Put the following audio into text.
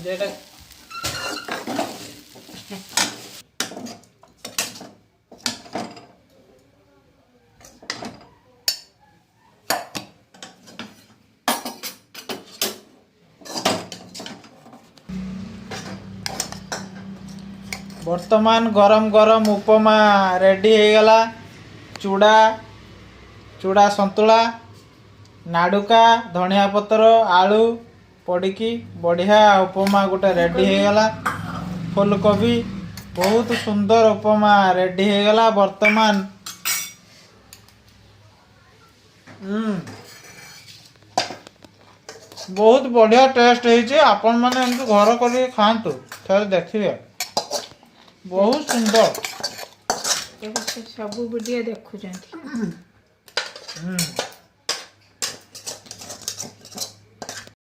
जेटा वर्तमान गरम गरम उपमा रेडी हो गला। चूड़ा चूड़ा संतुला नाडुका धनिया पतर आलू पड़िकी बढ़िया उपमा गोटे रेडी हो गला। फूलकोबी बहुत सुंदर उपमा रेडी हो गला। वर्तमान बहुत बढ़िया टेस्ट है। आपण मैंने एमती घर कर खातु थे देखिए बहुत सुंदर सब वीडियो देखुं।